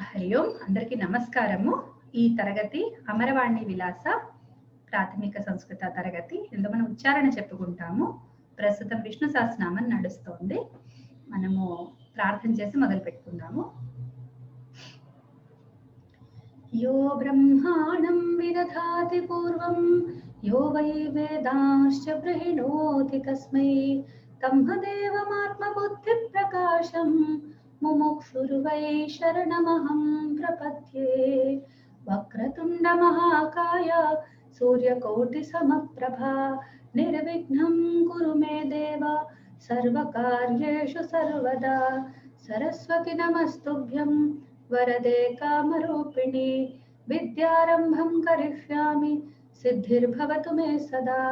హరి ఓం అందరికీ నమస్కారము. ఈ తరగతి అమరవాణి విలాస ప్రాథమిక సంస్కృత తరగతి. ఇందులో మనం ఉచ్చారణ చెప్పుకుంటాము. ప్రస్తుతం విష్ణు సహస్రనామం నడుస్తోంది. మనము ప్రార్థన చేసి మొదలు పెట్టుకుందాము. యో బ్రహ్మాణం విదధాతి పూర్వం యో వై వేదాంశ్చ ప్రహిణోతి తస్మై తమ్మదేవమాత్మబుద్ధి ప్రకాశం ముముక్షుర్వై శరణమహం ప్రపద్యే. వక్రతుండ మహాకాయ సూర్యకోటి సమప్రభా నిర్విఘ్నం కురు మే దేవ సర్వకార్యేషు సర్వదా. సరస్వతి నమస్తుభ్యం వరదే కామరూపిణి విద్యారంభం కరిష్యామి సిద్ధిర్భవతు మే సదా.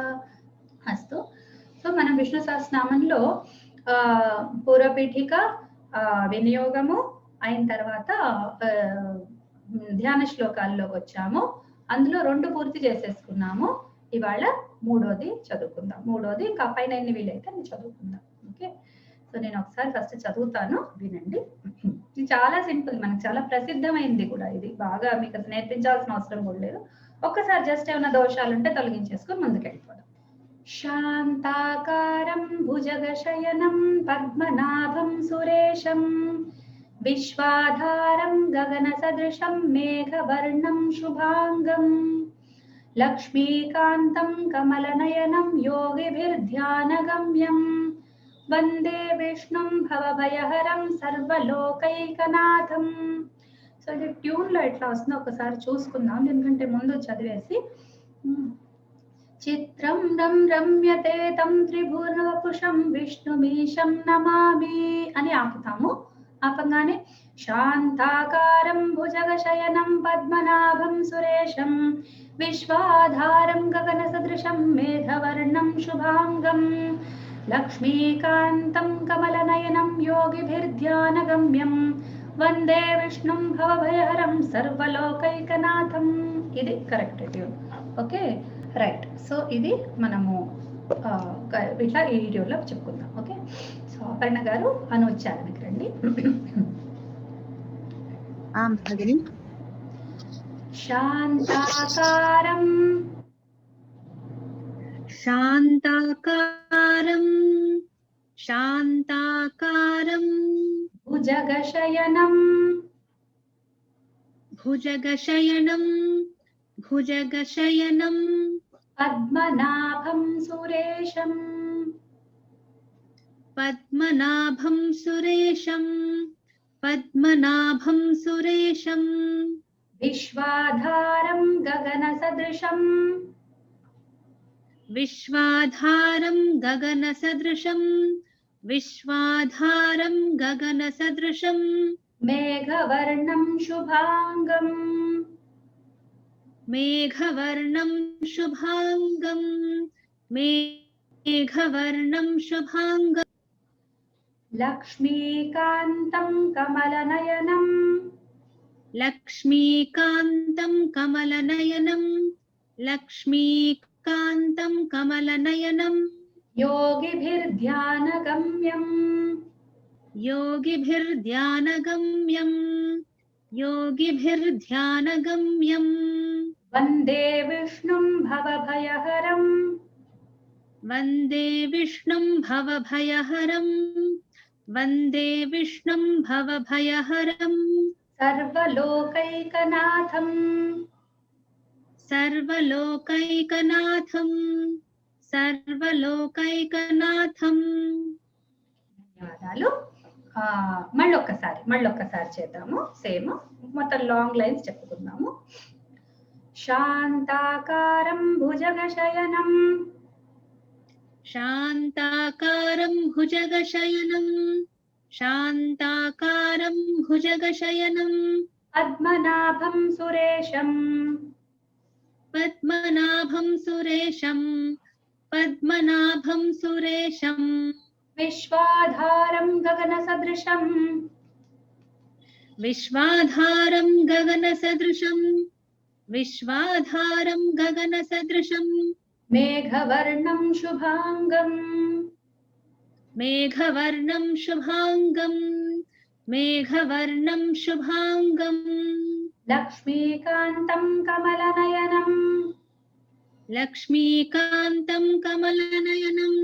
అస్తు. సో మనం విష్ణు సహస్రనామంలో పూర్వపీఠిక వినియోగము అయిన తర్వాత ధ్యాన శ్లోకాల్లోకి వచ్చాము. అందులో 2 పూర్తి చేసేసుకున్నాము. ఇవాళ 3వది చదువుకుందాం. 3వది ఇంకా పైన ఎన్ని వీలైతే నేను చదువుకుందాం. ఓకే, సో నేను ఒకసారి ఫస్ట్ చదువుతాను, వినండి. ఇది చాలా సింపుల్, మనకు చాలా ప్రసిద్ధమైంది కూడా. ఇది బాగా మీకు అసలు నేర్పించాల్సిన అవసరం కూడా లేదు. ఒక్కసారి జస్ట్ ఏమైనా దోషాలు ఉంటే తొలగించేసుకొని ముందుకెళ్ళిపోదాం. శాంతాకారం భుజగశయనం పద్మనాభం సురేశం విశ్వాధారం గగన సదృశం మేఘవర్ణం శుభాంగం లక్ష్మీకాంతం కమలనయనం యోగిభిర్ధ్యానగమ్యం వందే విష్ణుం భవభయహరం సర్వలోకైకనాథం. సో ఇది ట్యూన్ లో ఎట్లా వస్తుందో ఒకసారి చూసుకుందాం, ఎందుకంటే ముందు చదివేసి. చిత్రం రమ్యతే తం త్రిభువనవపుషం విష్ణుమీశం నమామి అని ఆపుతాము. ఆపంగానే శాంతాకారం భుజగశయనం పద్మనాభం సురేశం విశ్వాధారం గగన సదృశం మేఘవర్ణం శుభాంగం లక్ష్మీకాంతం కమలనయనం యోగిభిర్ధ్యానగమ్యం వందే విష్ణుం భవభయహరం సర్వలోకైకనాథం. ఇది correct tune. Okay, right. So ఇది మనము ఇట్లా ఈ వీడియోలో చెప్పుకుందాం. ఓకే, సో అపర్ణ గారు అనుచ్చారణకి రండి. శాంతాకారం శాంతాకారం శాంతాకారం భుజగశయనం భుజగశయనం భుజగశయనం పద్మనాభం సురేశం పద్మనాభం సురేశం పద్మనాభం సురేశం విశ్వాధారం గగన సదృశం విశ్వాధారం గగన సదృశం విశ్వాధారం గగన సదృశం మేఘవర్ణం శుభాంగం మేఘవర్ణం శుభాంగం మేఘవర్ణం శుభాంగం లక్ష్మీకాంతం కమలనయనం లక్ష్మీకాంతం కమలనయనం లక్ష్మీకాంతం కమలనయనం యోగిభిర్ధ్యానగమ్యం యోగిభిర్ధ్యానగమ్యం యోగిభిర్ధ్యానగమ్యం వందే విష్ణుం భవభయహరం వందే విష్ణుం భవభయహరం వందే విష్ణుం భవభయహరం సర్వలోకైకనాథం సర్వలోకైకనాథం సర్వలోకైకనాథం. ధన్యవాదాలు. మళ్ళొక్కసారి చేద్దాము. సేమ్ మొత్తం లాంగ్ లైన్స్ చెప్పుకుందాము. శాంతాకారం భుజగశయనం శాంతాకారం భుజగశయనం శాంతాకారం భుజగశయనం పద్మనాభం సురేశం పద్మనాభం సురేశం పద్మనాభం సురేశం విశ్వాధారం గగన సదృశం విశ్వాధారం గగన సదృశం విశ్వాధారం గగన సదృశం మేఘవర్ణం శుభాంగం మేఘవర్ణం శుభాంగం मेघवर्णं शुभाङ्गम् लक्ष्मीकान्तं कमलनयनं लक्ष्मीकान्तं कमलनयनं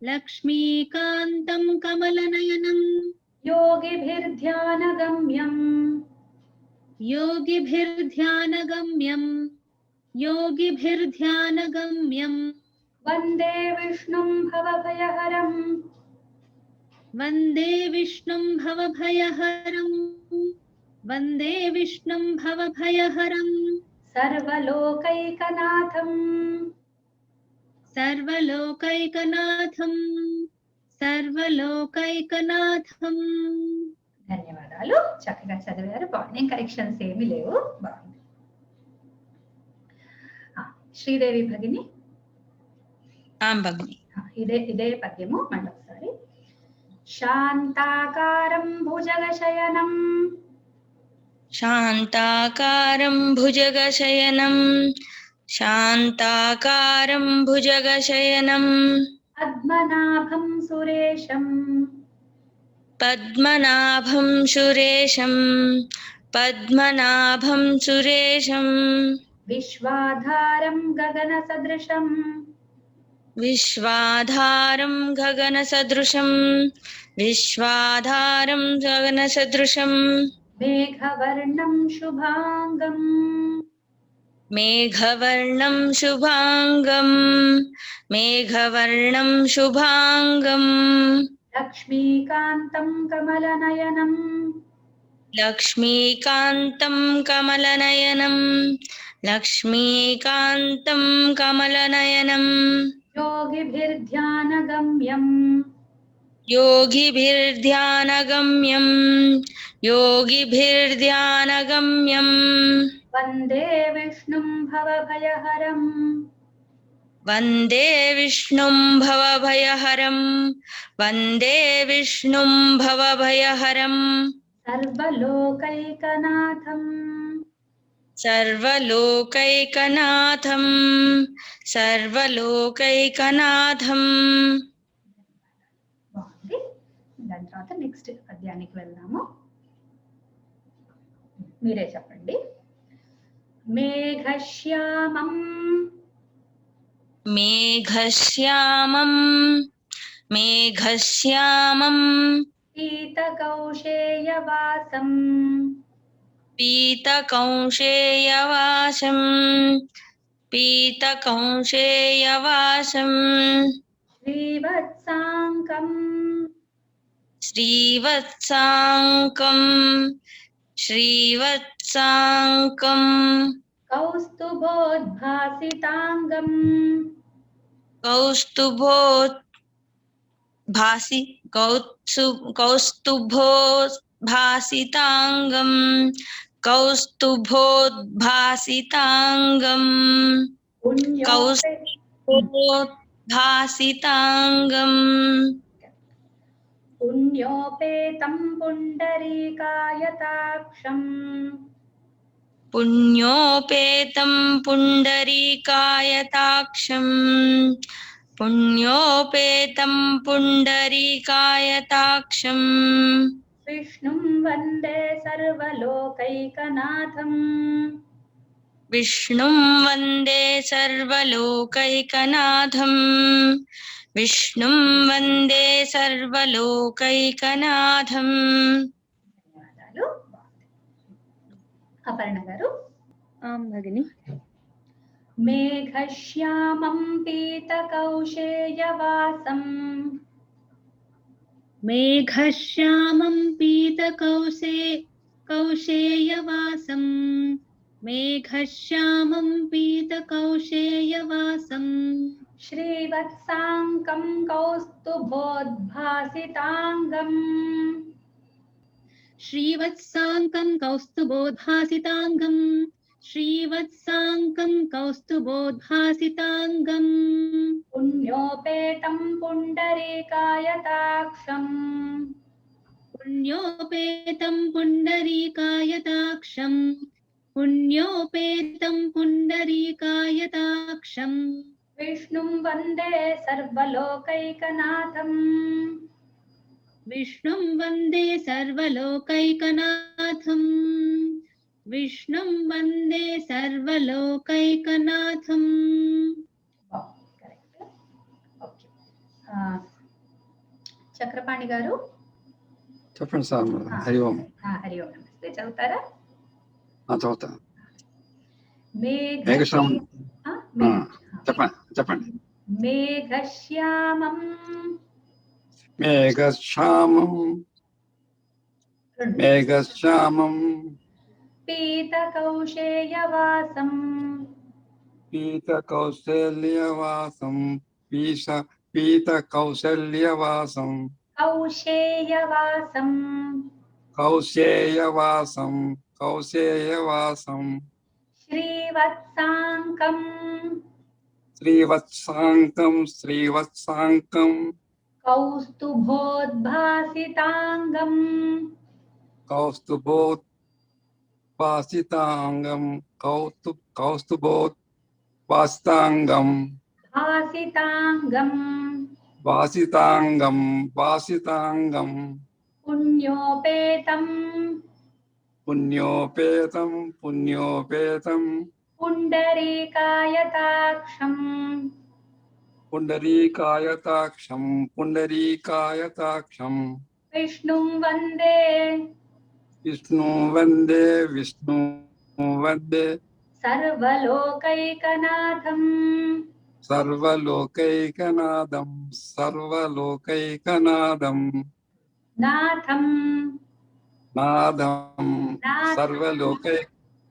लक्ष्मीकान्तं कमलनयनं योगिभिर्ध्यानगम्यं योगिभिर्ध्यानगम्यं वन्दे विष्णुं भवभयहरं वन्दे विष्णुं भवभयहरं वन्दे विष्णुं भवभयहरं सर्वलोकैकनाथं सर्वलोकैकनाथं सर्वलोकैकनाथं ధన్యవాదాలు చక్కగా చదివారు బాగుంది కరెక్షన్స్ ఏమీ లేవు బాగుంది శ్రీదేవి భగిని आं भगिनि ఇదే పద్యము మళ్ళీ ఒకసారి శాంతాకారం భుజగశయనం शान्ताकारं भुजगशयनं शान्ताकारं भुजगशयनं పద్మనాభం సురేశం पद्मनाभं सुरेशं पद्मनाभं सुरेशं విశ్వాధారం గగన సదృశం विश्वाधारं गगनसदृशं विश्वाधारं गगनसदृशं మేఘవర్ణం శుభాంగం मेघवर्णं शुभाङ्गं मेघवर्णं शुभाङ्गं లక్ష్మీకాంతం కమలనయనం लक्ष्मीकान्तं कमलनयनं लक्ष्मीकान्तं कमलनयनं योगिभिर्ध्यानगम्यं योगिभिर्ध्यानगम्यं योगिभिर्ध्यानगम्यं वन्दे विष्णुं भवभयहरं वन्दे विष्णुं भवभयहरं वन्दे विष्णुं भवभयहरं सर्वलोकैकनाथं सर्वलोकैकनाथं सर्वलोकैकनाथं బాగుంది దాని తర్వాత నెక్స్ట్ పద్యానికి వెళ్దాము మీరే చెప్పండి మేఘశ్యామం मेघश्यामं मेघश्यामं पीतकौशेयवासं पीतकौशेयवासं पीतकौशेयवासं श्रीवत्साङ्कं श्रीवत्साङ्कं श्रीवत्साङ्कं कौस्तुभोद्भासिताङ्गं कौस्तुभोद्भासिताङ्गं कौस्तुभोद्भासिताङ्गं कौस्तुभोद्भासिताङ्गं पुण्योपेतं पुण्डरीकायताक्षं पुण्योपेतं पुण्डरीकायताक्षं पुण्योपेतं पुण्डरीकायताक्षं विष्णुं वन्दे सर्वलोकैकनाथं विष्णुं वन्दे सर्वलोकैकनाथं विष्णुं वन्दे सर्वलोकैकनाथं ధన్యవాదాలు అపర్ణ గారు आं भगिनि మేఘశ్యామం పీతకౌశేయవాసం मेघश्यामं पीतकौशेयवासं मेघश्यामं पीतकौशेयवासं श्रीवत्साङ्कं कौस्तुभोद्भासिताङ्गं श्रीवत्साङ्कं कौस्तुभोद्भासिताङ्गं श्रीवत्साङ्कं कौस्तुभोद्भासिताङ्गं पुण्योपेतं पुण्डरीकायताक्षं पुण्योपेतं पुण्डरीकायताक्षं पुण्योपेतं पुण्डरीकायताक्षं विष्णुं वन्दे सर्वलोकैकनाथं विष्णुं वन्दे सर्वलोकैकनाथम् विष्णुं वन्दे सर्वलोकैकनाथम् కరెక్ట్. ఓకే. చక్రపాణి గారు చెప్పండి సార్. హరి ఓం. హరి ఓం నమస్తే. చదువుతారా? చదువుతా. మేఘశ్యామం చెప్పండి. మేఘశ్యామం మేఘశ్యామం పీతకౌశేయవాసం పీతకౌశల్యవాసం పీతకౌశల్యవాసం కౌశేయవాసం కౌశేయవాసం శ్రీవత్సాంకం శ్రీవత్సాంకం కౌస్తుభోద్భాసితాంగం కౌస్తుభోద్భాసితాంగం కౌస్తుభోద్భాసితాంగం భాసితాంగం పుణ్యోపేతం పుండరీకాయతాక్షం విష్ణుం వందే సర్వలోకైకనాథం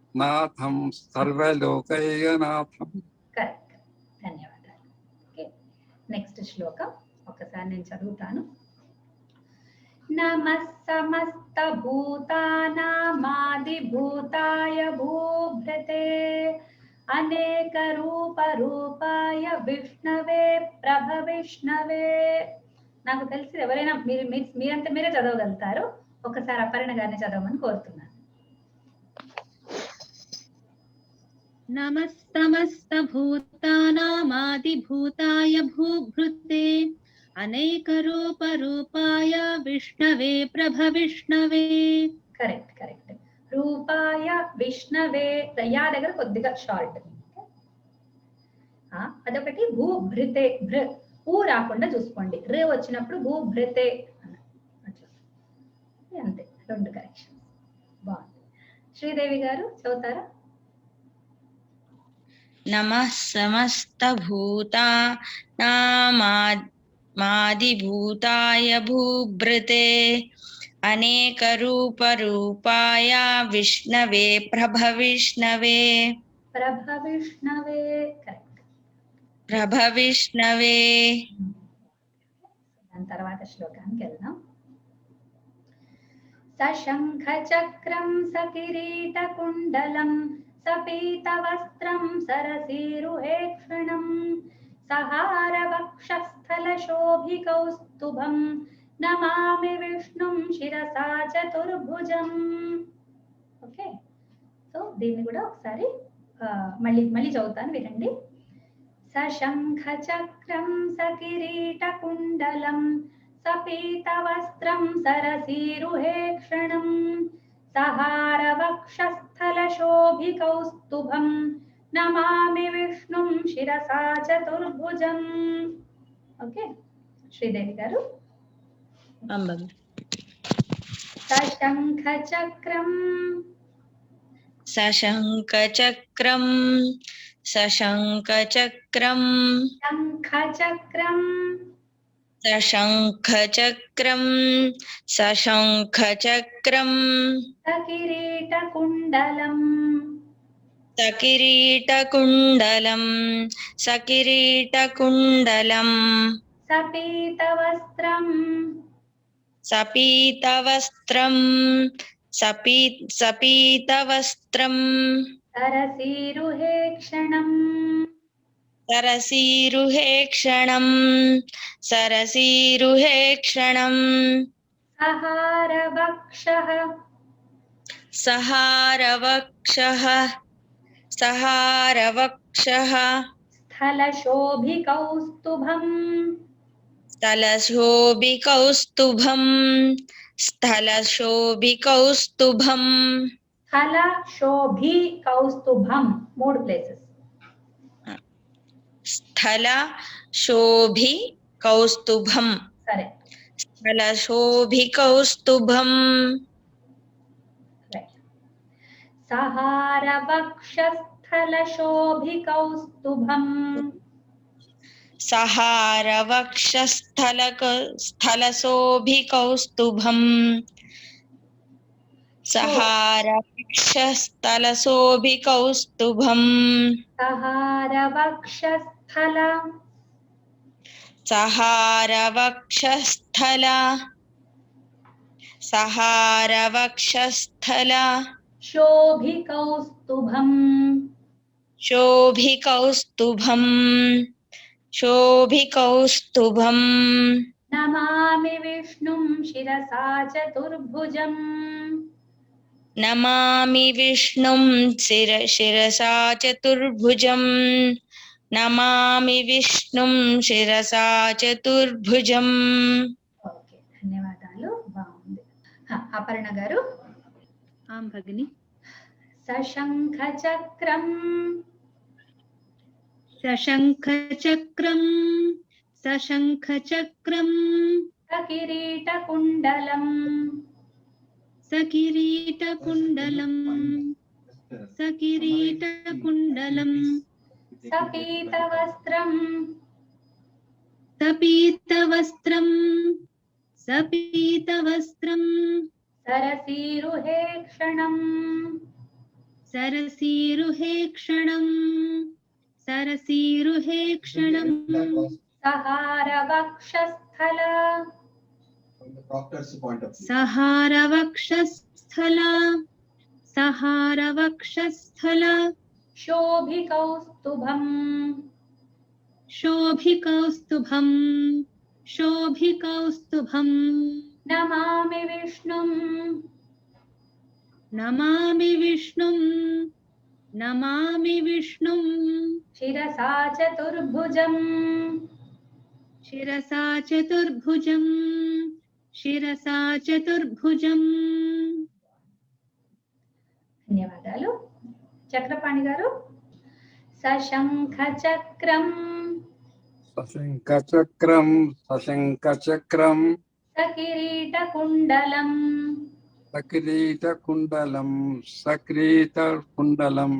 నాథం సర్వలోకైకనాథం. కరెక్ట్. ధన్యవాదాలు. ఓకే, నెక్స్ట్ శ్లోకం ఒకసారి నేను చదువుతాను. నమః సమస్త భూతానామాదిభూతాయ భూభృతే అనేక రూప రూపాయ విష్ణవే ప్రభవిష్ణవే. నాకు తెలిసి ఎవరైనా మీరంతా మీరే చదవగలుగుతారు. ఒకసారి అపర్ణ గారిని చదవమని కోరుతున్నాను. నమస్తమస్త భూతానామాదిభూతాయ భూభృతే అనేక రూప రూపాయ విష్ణవే ప్రభవిష్ణవే. కరెక్ట్. రూపాయ విష్ణవే. యా దగ్గర కొద్దిగా షార్ట్. అదొకటి. భూభృతే ఊ రాకుండా చూసుకోండి. రే వచ్చినప్పుడు భూభృతే అట్లా. అంతే, 2 కరెక్షన్. బాగుంది. శ్రీదేవి గారు చదువుతారా? నమః సమస్త భూతానామాదిభూతాయ భూభృతే అనేక రూప రూపాయ విష్ణవే ప్రభవిష్ణవే. కరెక్ట్. ప్రభవిష్ణవే. దాని తర్వాత శ్లోకానికి వెళ్దాం. సశంఖ చక్రం సకిరీట కుండలం సపీతవస్త్రం సరసీరుహేక్షణం సహార వక్షస్థల శోభికౌస్తుభం నమామి విష్ణుం శిరసా చతుర్భుజం. ఓకే, సో దీన్ని కూడా ఒకసారి మళ్ళీ చదువుతాను, వినండి. సశంఖ చక్రం సకిరీట కుండలం సపీతవస్త్రం సరసీరుహేక్షణం సహార వక్షస్థల శోభికౌస్తుభం నమామి విష్ణుం శిరసా చతుర్భుజం. ఓకే, శ్రీదేవి గారు. సశంఖ చక్రం శంఖచక్రం సశంఖచక్రం సకిరీటకుండలం సపీతవస్త్రం సరసీరుహేక్షణం సహారవక్షః స్థలశోభికౌస్తుభం స్థలశోభికౌస్తుభం స్థలశోభికౌస్తుభం స్థల శోభి కౌస్తుభం 3 ప్లేసెస్. స్థల శోభి కౌస్తుభం సరే, స్థల శోభి కౌస్తుభం రైట్. సహార వక్ష స్థల శోభి కౌస్తుభం. సహార వక్షస్థల స్థల శోభి కౌస్తుభం సహార వక్షస్థల శోభి కౌస్తుభం సహార వక్ష స్థల సహార వక్షస్థల సహార వక్షస్థల శోభి కౌస్తుభం. శోభి కౌస్తుభం శోభి కౌస్తుభం నమామి విష్ణుం శిరసా చతుర్భుజం. నమామి విష్ణుం శిరసా చతుర్భుజం నమామి విష్ణుం శిరసా చతుర్భుజం. ఓకే, ధన్యవాదాలు, బాగుంది. అపర్ణ గారు. ఆం భగిని. సశంఖ చక్రం సశంఖచక్రం సశంఖచక్రం సకిరీట కుండలం సకిరీటకుండలం సకిరీటకుండలం సపీత వస్త్రం సపీతవస్త్రం సపీతవస్త్రం సరసీరుహేక్షణం సరసీరుహేక్షణం సరసీరుహేక్షణం సహార వక్షస్థల From the proctor's point of view. సహారవక్షస్థల సహారవక్షస్థల Sobhi కౌస్తుభం శోభికౌస్తుభం శోభికౌస్తుభం నమామి విష్ణుం నమామి విష్ణుం నమామి విష్ణుం శిరసా చతుర్భుజం శిరసా చతుర్భుజం శిరసా చతుర్భుజం. ధన్యవాదాలు. చక్రపాణి గారు. సశంఖ చక్రం సశంఖ చక్రం సశంఖ చక్రం సకిరీట కుండలం సకిరీట కుండలం సక్రీట కుండలం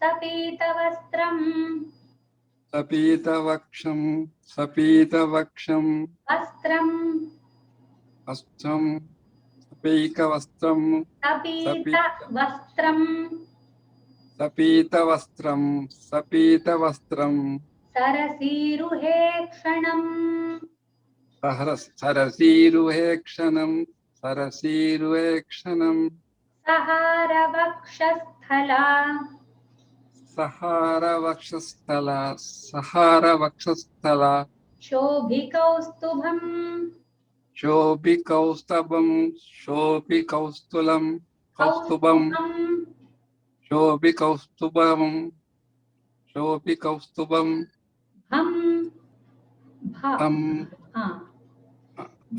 సపీత వస్త్రం సపీతవక్షం సపీతవక్షం వస్త్రం వస్త్రం సపీకవస్త్రం సపీత వస్త్రం సపీతవస్త్రం సపీతవస్త్రం సరసీరుహేక్షణం సరసీరుహేక్షణం సరసీరుహేక్షణం సహార వక్షస్థల సహారవక్షస్థల సహారవక్షస్థల శోభి కౌస్తుభం శోభికౌస్తభం శోభికౌస్తులం కౌస్తుభం శోభికౌస్తుభం శోభికౌస్తుభం భం భ అం ఆ.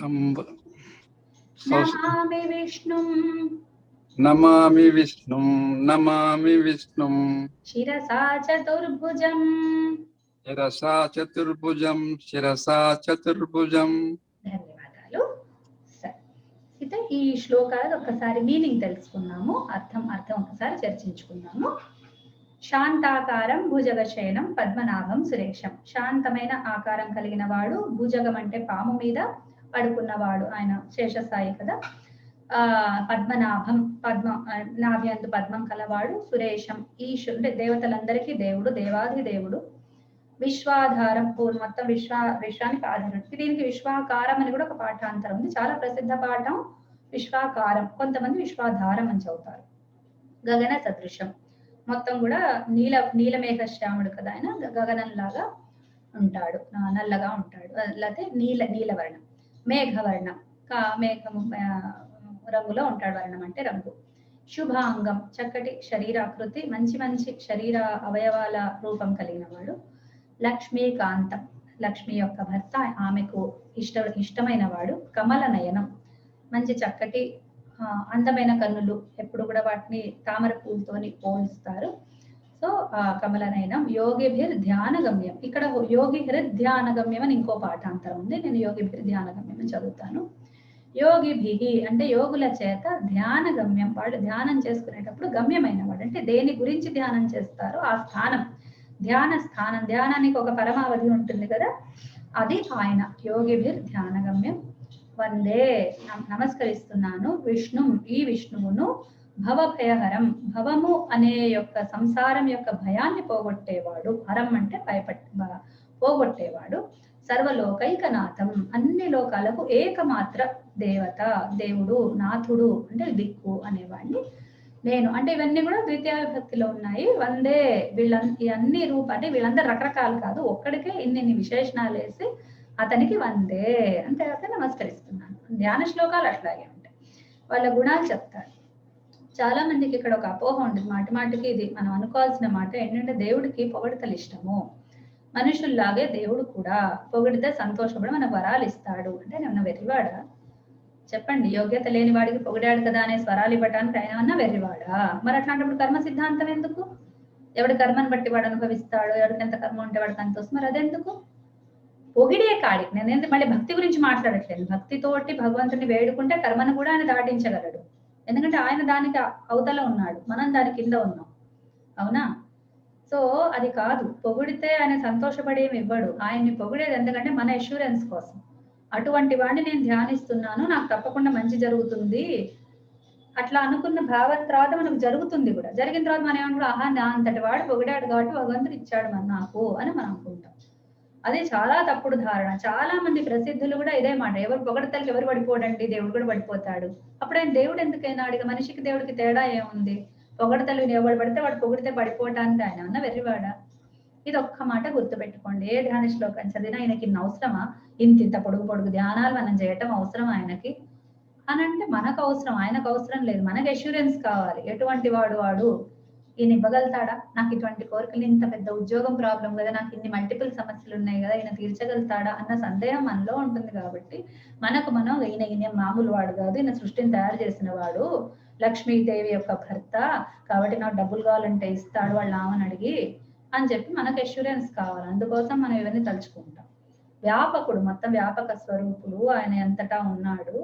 అంబ నమామి విష్ణుం నమామి విష్ణుం నమామి విష్ణుం శిరసా చతుర్భుజం శిరసా చతుర్భుజం శిరసా చతుర్భుజం. ధన్యవాదాలు. సరే, అయితే ఈ శ్లోకాలు ఒకసారి మీనింగ్ తెలుసుకున్నాము, అర్థం ఒకసారి చర్చించుకున్నాము. శాంతాకారం భుజగశయనం పద్మనాభం సురేషం. శాంతమైన ఆకారం కలిగిన వాడు, భుజగం అంటే పాము మీద పడుకున్నవాడు, ఆయన శేషస్థాయి కదా. పద్మనాభం నాభ్యందు పద్మం కలవాడు. సురేషం అంటే దేవతలందరికీ దేవుడు, దేవాది దేవుడు. విశ్వాధారం మొత్తం విశ్వానికి ఆధారం. దీనికి విశ్వాకారం అని కూడా ఒక పాఠాంతరం ఉంది, చాలా ప్రసిద్ధ పాఠం విశ్వాకారం. కొంతమంది విశ్వాధారం అని చదువుతారు. గగన సదృశం మొత్తం కూడా నీలమేఘ శ్యాముడు కదా, ఆయన గగనంలాగా ఉంటాడు, నల్లగా ఉంటాడు. లేకపోతే నీలవర్ణం. మేఘవర్ణం మేఘము రంగులో ఉంటాడు. వర్ణం అంటే రంగు. శుభాంగం చక్కటి శరీరాకృతి, మంచి శరీర అవయవాల రూపం కలిగిన వాడు. లక్ష్మీకాంతం లక్ష్మి యొక్క భర్త, ఆమెకు ఇష్టమైన వాడు. కమల నయనం, మంచి చక్కటి అందమైన కన్నులు, ఎప్పుడు కూడా వాటిని తామర పూలతోని పోలుస్తారు. సో కమల నయనం. యోగిభిర్ ధ్యాన గమ్యం, ఇక్కడ యోగిభిర్ ధ్యాన గమ్యం అని ఇంకో పాఠాంతరం ఉంది. నేను యోగిభిర్ ధ్యాన గమ్యం అని చదువుతాను. యోగిభిహి అంటే యోగుల చేత ధ్యాన గమ్యం, వాళ్ళు ధ్యానం చేసుకునేటప్పుడు గమ్యమైన వాడు అంటే దేని గురించి ధ్యానం చేస్తారో ఆ స్థానం, ధ్యాన స్థానం. ధ్యానానికి ఒక పరమావధి ఉంటుంది కదా, అది ఆయన. యోగిభిర్ ధ్యాన గమ్యం. వందే నమస్కరిస్తున్నాను విష్ణు, ఈ విష్ణువును, భవభయహరం, భవము అనే యొక్క సంసారం యొక్క భయాన్ని పోగొట్టేవాడు. హరం అంటే పోగొట్టేవాడు. సర్వలోకైకనాథం, అన్ని లోకాలకు ఏకమాత్ర దేవత, దేవుడు, నాథుడు అంటే దిక్కు అనేవాడిని నేను. అంటే ఇవన్నీ కూడా ద్వితీయ విభక్తిలో ఉన్నాయి. వందే ఈ అన్ని అంటే వీళ్ళందరూ రకరకాలు కాదు, ఒక్కడికే ఇన్ని విశేషణాలు వేసి అతనికి వందే అంటే అతను నమస్కరిస్తున్నాను. ధ్యాన శ్లోకాలు అట్లాగే ఉంటాయి, వాళ్ళ గుణాలు చెప్తారు. చాలా మందికి ఇక్కడ ఒక అపోహ ఉంటుంది, మాటి మాటికి ఇది మనం అనుకోవాల్సిన మాట ఏంటంటే దేవుడికి పొగడతలు ఇష్టము, మనుషుల్లాగే దేవుడు కూడా పొగిడితే సంతోషపడి మనకు వరాలు ఇస్తాడు అంటే ఏమన్నా వెర్రివాడా? చెప్పండి. యోగ్యత లేని వాడికి పొగిడాడు కదా అనే స్వరాలు ఇవ్వడానికి ఆయన అన్నా వెర్రివాడా? మరి అట్లాంటప్పుడు కర్మ సిద్ధాంతం ఎందుకు? ఎవడి కర్మను బట్టి వాడు అనుభవిస్తాడు, ఎవరికి ఎంత కర్మ ఉంటే వాడికి అంత వస్తుంది. మరి అదెందుకు? పొగిడే కాడికి నేను మళ్ళీ భక్తి గురించి మాట్లాడట్లేదు. భక్తితోటి భగవంతుని వేడుకుంటే కర్మను కూడా ఆయన దాటించగలడు, ఎందుకంటే ఆయన దానికి అవతల ఉన్నాడు, మనం దాని కింద ఉన్నాం. అవునా? సో అది కాదు. పొగిడితే ఆయన సంతోషపడి ఏమి ఇవ్వడు, ఆయన్ని పొగిడేది ఎందుకంటే మన అష్యూరెన్స్ కోసం. అటువంటి వాడిని నేను ధ్యానిస్తున్నాను, నాకు తప్పకుండా మంచి జరుగుతుంది అట్లా అనుకున్న భావం తర్వాత మనకు జరుగుతుంది కూడా. జరిగిన తర్వాత మనం ఏమంటారు, ఆహా నా అంతటి వాడు పొగిడాడు కాబట్టి భగవంతుడు ఇచ్చాడు నాకు అని మనం అనుకుంటాం. అది చాలా తప్పుడు ధారణ. చాలా మంది ప్రసిద్ధులు కూడా ఇదే మాట, ఎవరు పొగడతలకి ఎవరు పడిపోడండి, దేవుడు కూడా పడిపోతాడు. అప్పుడు ఆయన దేవుడు ఎందుకైనా అడిగ? మనిషికి దేవుడికి తేడా ఏముంది? పొగడతలు ఎవడు పడితే వాడు పొగిడితే పడిపోవటానికి ఆయన అన్న వెర్రివాడా? ఇది ఒక్క మాట గుర్తుపెట్టుకోండి. ఏ ధ్యాన శ్లోకం చదివినా ఆయనకి ఇన్ని అవసరమా? ఇంత పొడుగు ధ్యానాలు మనం చేయటం అవసరం ఆయనకి అని అంటే మనకు అవసరం, ఆయనకు అవసరం లేదు. మనకు అష్యూరెన్స్ కావాలి. ఎటువంటి వాడు ఈయన ఇవ్వగలుగుతాడా? నాకు ఇటువంటి కోరికలు, ఇంత పెద్ద ఉద్యోగం ప్రాబ్లం కదా, నాకు ఇన్ని మల్టిపుల్ సమస్యలు ఉన్నాయి కదా, ఈయన తీర్చగలుగుతాడా అన్న సందేహం మనలో ఉంటుంది. కాబట్టి మనం ఈయన మామూలు వాడు కాదు, ఈయన సృష్టిని తయారు చేసిన వాడు, లక్ష్మీదేవి యొక్క భర్త కాబట్టి నాకు డబ్బులు కావాలంటే ఇస్తాడు వాళ్ళ ఆమెను అడిగి అని చెప్పి మనకు అష్యూరెన్స్ కావాలి. అందుకోసం మనం ఇవన్నీ తలుచుకుంటాం. వ్యాపకుడు, మొత్తం వ్యాపక స్వరూపుడు, ఆయన ఎంతటా ఉన్నాడు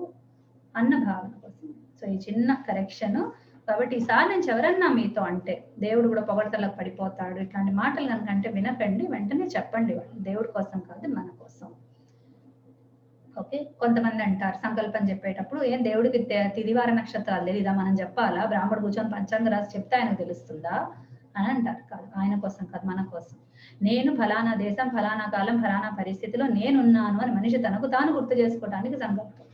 అన్న భావన కోసం. సో ఈ చిన్న కరెక్షన్. కాబట్టి ఈసారి నుంచి ఎవరన్నా మీతో అంటే దేవుడు కూడా పొగడతలకు పడిపోతాడు ఇట్లాంటి మాటలు కనుక అంటే వినకండి, వెంటనే చెప్పండి వాళ్ళు దేవుడి కోసం కాదు మన కోసం. ఓకే. కొంతమంది అంటారు సంకల్పం చెప్పేటప్పుడు, ఏం దేవుడికి తిదివార నక్షత్రాలు తెలీదా, మనం చెప్పాలా? బ్రాహ్మడు కూర్చొని పంచాంగ రాసి చెప్తే ఆయనకు తెలుస్తుందా అని అంటారు. కాదు, ఆయన కోసం కాదు, మన కోసం. నేను ఫలానా దేశం, ఫలానా కాలం, ఫలానా పరిస్థితిలో నేనున్నాను అని మనిషి తనకు తాను గుర్తు చేసుకోవడానికి సంకల్పం.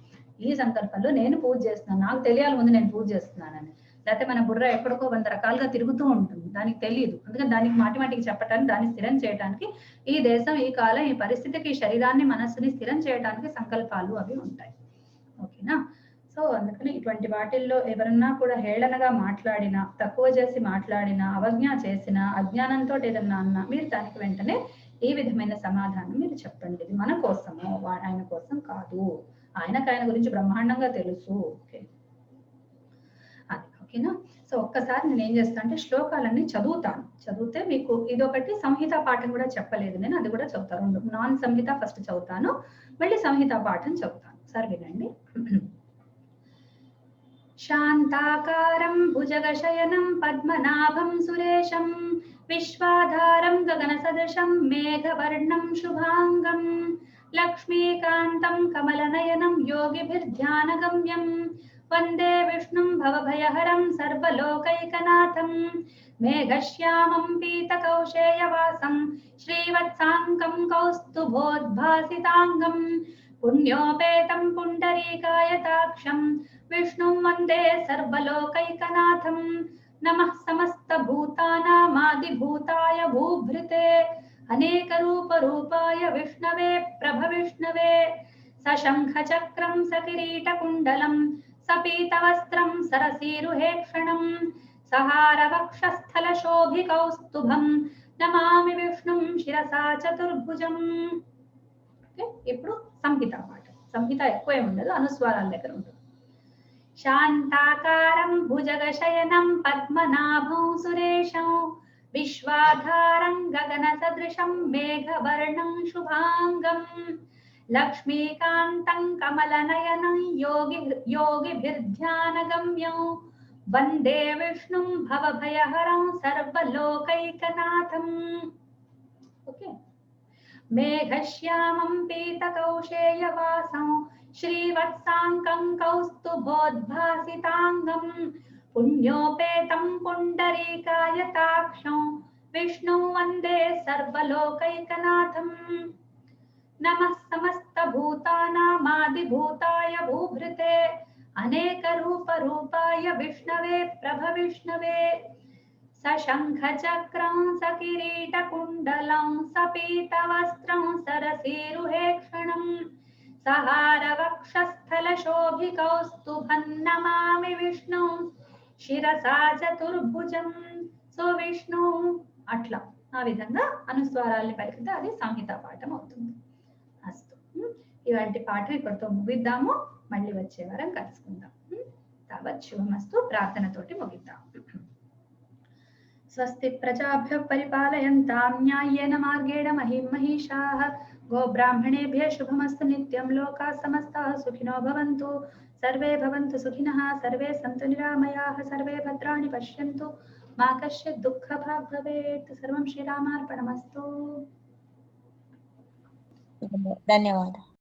ఈ సంకల్పంలో నేను పూజ చేస్తున్నాను, నాకు తెలియాలి ముందు నేను పూజ చేస్తున్నానని. లేకపోతే మన బుర్ర ఎక్కడికో 100 రకాలుగా తిరుగుతూ ఉంటుంది, దానికి తెలియదు. అందుకని దానికి మాటిమాటికి చెప్పటానికి, దాన్ని స్థిరం చేయడానికి, ఈ దేశం, ఈ కాలం, ఈ పరిస్థితికి, ఈ శరీరాన్ని, మనస్సుని స్థిరం చేయడానికి సంకల్పాలు అవి ఉంటాయి. ఓకేనా? సో అందుకని ఇటువంటి వాటిల్లో ఎవరన్నా కూడా హేళనగా మాట్లాడినా, తక్కువ చేసి మాట్లాడినా, అవజ్ఞ చేసినా, అజ్ఞానంతో ఏదన్నా అన్నా మీరు దానికి వెంటనే ఈ విధమైన సమాధానం మీరు చెప్పండి. ఇది మన కోసము, ఆయన కోసం కాదు. ఆయన గురించి బ్రహ్మాండంగా తెలుసు. ఓకే, అది ఓకేనా? సో ఒక్కసారి నేను ఏం చేస్తాను అంటే శ్లోకాలన్నీ చదువుతాను. చదివితే మీకు ఇదొకటి సంహిత పాఠం కూడా చెప్పలేదు నేను, అది కూడా చదువుతాను. నాన్ సంహిత ఫస్ట్ చదువుతాను, మళ్ళీ సంహిత పాఠం చదువుతాను. సరే వినండి. శాంతాకారం భుజగశయనం పద్మనాభం సురేశం విశ్వాధారం గగన సదృశం మేఘవర్ణం శుభాంగం లక్ష్మీకాంతం కమలనయనం యోగిభిర్ధ్యానగమ్యం వందే విష్ణుం భవభయహరం సర్వలోకైకనాథం మేఘశ్యామం పీతకౌశేయవాసం శ్రీవత్సాంకం కౌస్తుభోద్భాసితాంగం పుణ్యోపేతం పుండరీకాయతాక్షం విష్ణుం వందే సర్వలోకైకనాథం నమః సమస్తభూతానామాదిభూతాయ భూభృతే అనేకరూపరూపాయ విష్ణవే ప్రభవిష్ణవే సశంఖచక్రం సకిరీటకుండలం సపీతవస్త్రం సరసీరుహేక్షణం సహారవక్షస్థలశోభికౌస్తుభం నమామి విష్ణుం శిరసా చతుర్భుజం. ఓకే, ఇప్పుడు సంహిత పాఠం. సంహిత ఎక్కువ ఏమి ఉండదు, అనుస్వారాల దగ్గర ఉంటుంది. శాంతాకారం భుజగశయనం పద్మనాభం సురేశం విశ్వాధారం గగన సదృశం మేఘవర్ణం శుభాంగం లక్ష్మీకాంతం కమలనయనం యోగిభిర్ధ్యానగమ్యం వందే విష్ణుం భవభయహరం సర్వలోకైకనాథం. ఓకే, మేఘశ్యామం పీతకౌశేయవాసం శ్రీవత్సాంకం కౌస్తుభోద్భాసితాంగం పుణ్యోపేతం పుండరీకాయతాక్షం విష్ణుం వందే సర్వలోకైకనాథం. నమః సమస్తభూతానామాదిభూతాయ భూభృతే అనేకరూపరూపాయ విష్ణవే ప్రభవిష్ణవే సశంఖచక్రం సకిరీటకుండలం సపీతవస్త్రం సరసీరుహేక్షణం సహారవక్షస్థలశోభికౌస్తుభం నమామి విష్ణు శిరసా చతుర్భుజం. సో విష్ణు అట్లా ఆ విధంగా అనుస్వారాల్ని పలికితే అది సంహిత పాఠం అవుతుంది. అస్తు, ఇలాంటి పాఠం ఇక్కడితో ముగిద్దాము. మళ్ళీ వచ్చే వారం కలుసుకుందాం. తావత్ శుభమస్తు. ప్రార్థనతోటి ముగిద్దాం. స్వస్తి ప్రజాభ్యః పరిపాలయంతాం న్యాయేన మార్గేణ మహిమహీషాః గోబ్రాహ్మణేభ్యः శుభమస్తు నిత్యం. లోకాः సమస్తాः సుఖినో భవంతు. सर्वे भवन्तु सुखिनः, सर्वे सन्तु निरामयाः, सर्वे भद्राणि पश्यन्तु, मा कश्चित् दुःखभाग् भवेत्. सर्वं श्रीरामार्पणमस्तु. धन्यवादः.